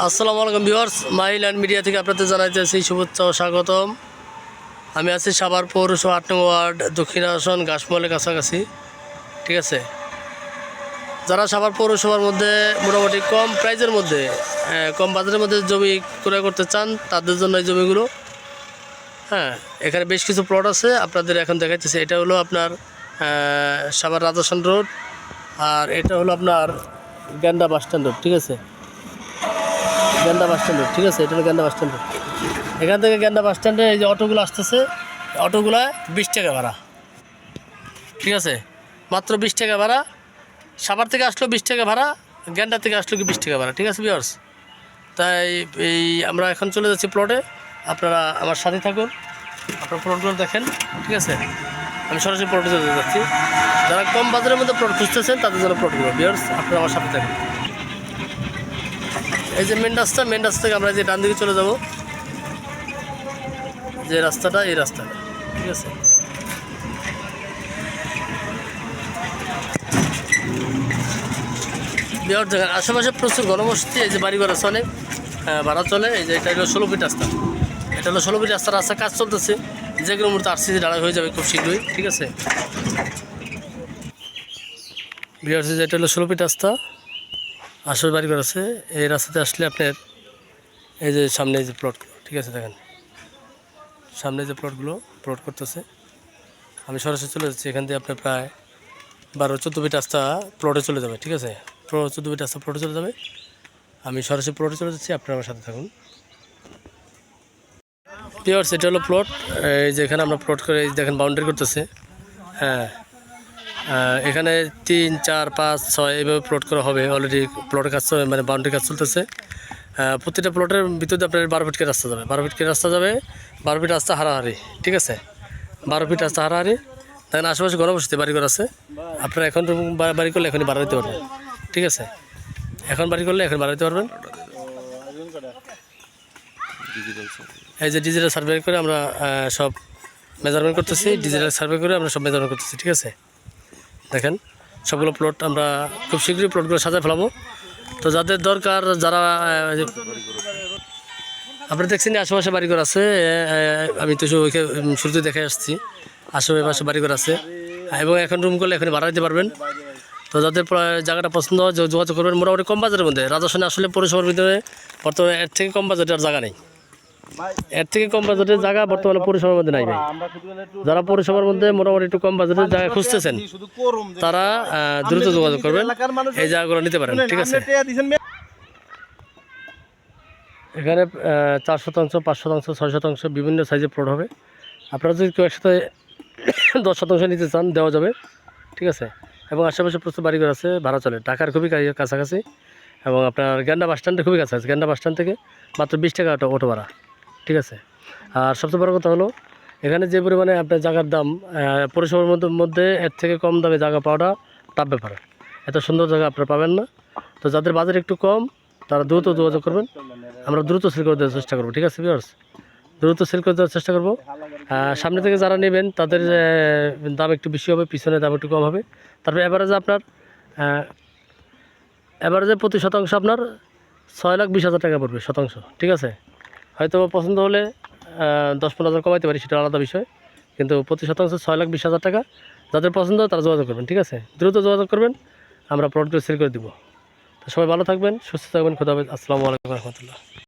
আসসালামু আলাইকুম viewers, mile and media থেকে আপনাদের জানাইতেছি শুভেচ্ছা ও স্বাগতম। আমি আছি সাভার পৌরসভা ৮ নং ওয়ার্ড দক্ষিণ আসন ঘাসমলের কাছাকাছি। ঠিক আছে, যারা সাভার পৌরসভার মধ্যে মোটামুটি কম প্রাইজের মধ্যে কম বাজারের মধ্যে জমি ক্রয় করতে চান তাদের জন্য এই জমিগুলো। হ্যাঁ, এখানে বেশ কিছু প্লট আছে আপনাদের এখন দেখাইতেছে। এটা হলো আপনার সাভার রাজাসন রোড, আর এটা হলো আপনার গেন্দা বাস স্ট্যান্ড রোড। ঠিক আছে, গেন্দা বাস স্ট্যান্ড রোড। ঠিক আছে, এটা হলো গেন্দা বাস স্ট্যান্ড রোড। এখান থেকে গেন্দা বাস স্ট্যান্ডে এই যে অটোগুলো আসতেছে, অটোগুলো 20 টাকা ভাড়া। ঠিক আছে, মাত্র 20 টাকা ভাড়া। সাভার থেকে আসলো 20 টাকা ভাড়া, গেন্দা থেকে আসলো কি 20 টাকা ভাড়া। ঠিক আছে ভিউয়ার্স, তাই এই আমরা এখন চলে যাচ্ছি প্লটে। আপনারা আমার সাথে থাকুন, আপনার প্লটগুলো দেখেন। ঠিক আছে, আমি সরাসরি প্লটে চলে যাচ্ছি। যারা কম বাজারের মধ্যে প্লট খুঁজতেছেন তাদের জন্য প্লটগুলো। ভিউয়ার্স, আপনারা আমার সাথে থাকুন। এই যে মেন রাস্তা, মেন রাস্তা থেকে আমরা যে ডান দিকে চলে যাব, যে রাস্তাটা, এই রাস্তাটা। ঠিক আছে, বিহার দেখেন আশেপাশে প্রচুর ঘনবসতি। এই যে বাড়িঘর আছে অনেক, ভাড়া চলে। এই যে এটা হলো 16 ফিট রাস্তা, এটা হলো 16 ফিট রাস্তা। রাস্তা কাজ চলতেছে, যে কোনো মুহূর্তে আরসিসি ঢালাই হয়ে যাবে খুব শীঘ্রই। ঠিক আছে বিহার, এটা হলো 16 ফিট রাস্তা, আশেপাশে বাড়িঘর আছে। এই রাস্তাতে আসলে আপনার এই যে সামনে যে প্লটগুলো, ঠিক আছে দেখেন সামনে যে প্লটগুলো প্লট করতেছে। আমি সরাসরি চলে যাচ্ছি এখান থেকে। আপনার প্রায় 12-14 ফিট রাস্তা প্লটে চলে যাবে। ঠিক আছে, 14 ফিট রাস্তা প্লটে চলে যাবে। আমি সরাসরি প্লটে চলে যাচ্ছি, আপনারা আমার সাথে থাকুন। ভিউয়ার্স, এটা হলো প্লট। এই যে এখানে আমরা প্লট করে দেখেন বাউন্ডারি করতেছে। হ্যাঁ, এখানে 3, 4, 5, 6 এইভাবে প্লট করা হবে। অলরেডি প্লটের কাজ মানে বাউন্ডারি কাজ চলতেছে। প্রতিটা প্লটের ভিতরে আপনার 12 ফিট করে রাস্তা যাবে, 12 ফিট করে রাস্তা যাবে, 12 ফিট রাস্তা হারাহারি। ঠিক আছে, 12 ফিট রাস্তা হারাহারি। দেখেন আশেপাশে ঘনবসতি বাড়িঘর আছে। আপনারা এখন বাড়ি করলে এখনই ভাড়া দিতে পারবেন। ঠিক আছে, এখন বাড়ি করলে এখন ভাড়া দিতে পারবেন। এই যে ডিজিটাল সার্ভে করে আমরা সব মেজারমেন্ট করতেছি, ডিজিটাল সার্ভে করে আমরা সব মেজারমেন্ট করতেছি। ঠিক আছে, দেখেন সবগুলো প্লট আমরা খুব শীঘ্রই প্লটগুলো সাজায় ফেলাবো। তো যাদের দরকার, যারা আপনারা দেখছেন আশেপাশে বাড়িঘর আছে, আমি তো শুরুতে দেখে আসছি আশেপাশে বাড়িঘর আছে, এবং এখন রুম করলে এখন ভাড়া দিতে পারবেন। তো যাদের জায়গাটা পছন্দ হয় যোগাযোগ করবেন। মোটামুটি কম বাজারের মধ্যে রাজাসনে আসলে পৌরসভার ভিতরে বর্তমানে এর থেকে কম বাজেটের আর জায়গা নেই। এর থেকে কম বাজেটের জায়গা বর্তমানে পৌরসভার মধ্যে নাই ভাই। যারা পৌরসভার মধ্যে মোটামুটি একটু কম বাজেটের জায়গা খুঁজতেছেন তারা দ্রুত যোগাযোগ করবেন, এই জায়গাগুলো নিতে পারেন। ঠিক আছে, এখানে 4 শতাংশ, 5 শতাংশ, 6 শতাংশ বিভিন্ন সাইজের প্লট হবে। আপনারা যদি কেউ একসাথে 10 শতাংশ নিতে চান দেওয়া যাবে। ঠিক আছে, এবং আশেপাশে প্রচুর বাড়িঘর আছে, ভাড়া চলে। ঢাকার খুবই কাছাকাছি, এবং আপনার গেন্দা বাস স্ট্যান্ডে খুবই কাছাকাছি। গেন্দা বাস স্ট্যান্ড থেকে মাত্র 20 টাকা অটো ভাড়া। ঠিক আছে, আর সবচেয়ে বড় কথা হলো এখানে যে পরিমাণে আপনার জায়গার দাম, পৌরসভার মধ্যে এর থেকে কম দামে জায়গা পাওয়াটা টাফ ব্যাপার। এত সুন্দর জায়গা আপনারা পাবেন না। তো যাদের বাজেট একটু কম তারা দ্রুত যোগাযোগ করবেন, আমরা দ্রুত সেল করে দেওয়ার চেষ্টা করবো। ঠিক আছে ভিউয়ার্স, দ্রুত সেল করে দেওয়ার চেষ্টা করবো। সামনে থেকে যারা নেবেন তাদের দাম একটু বেশি হবে, পিছনে দাম একটু কম হবে। তারপরে অ্যাভারেজে আপনার প্রতি শতাংশ আপনার 6,20,000 টাকা পড়বে শতাংশ। ঠিক আছে, হয়তো পছন্দ হলে 10-15,000 কমাইতে পারি, সেটা আলাদা বিষয়, কিন্তু প্রতি শতাংশ 6,20,000 টাকা। যাদের পছন্দ তারা যোগাযোগ করবেন। ঠিক আছে, দ্রুত যোগাযোগ করবেন, আমরা প্রোডাক্টগুলো সেল করে দিব। তো সবাই ভালো থাকবেন, সুস্থ থাকবেন, খোদা হাফেজ। আসসালামু আলাইকুম রহমতুল্লাহ।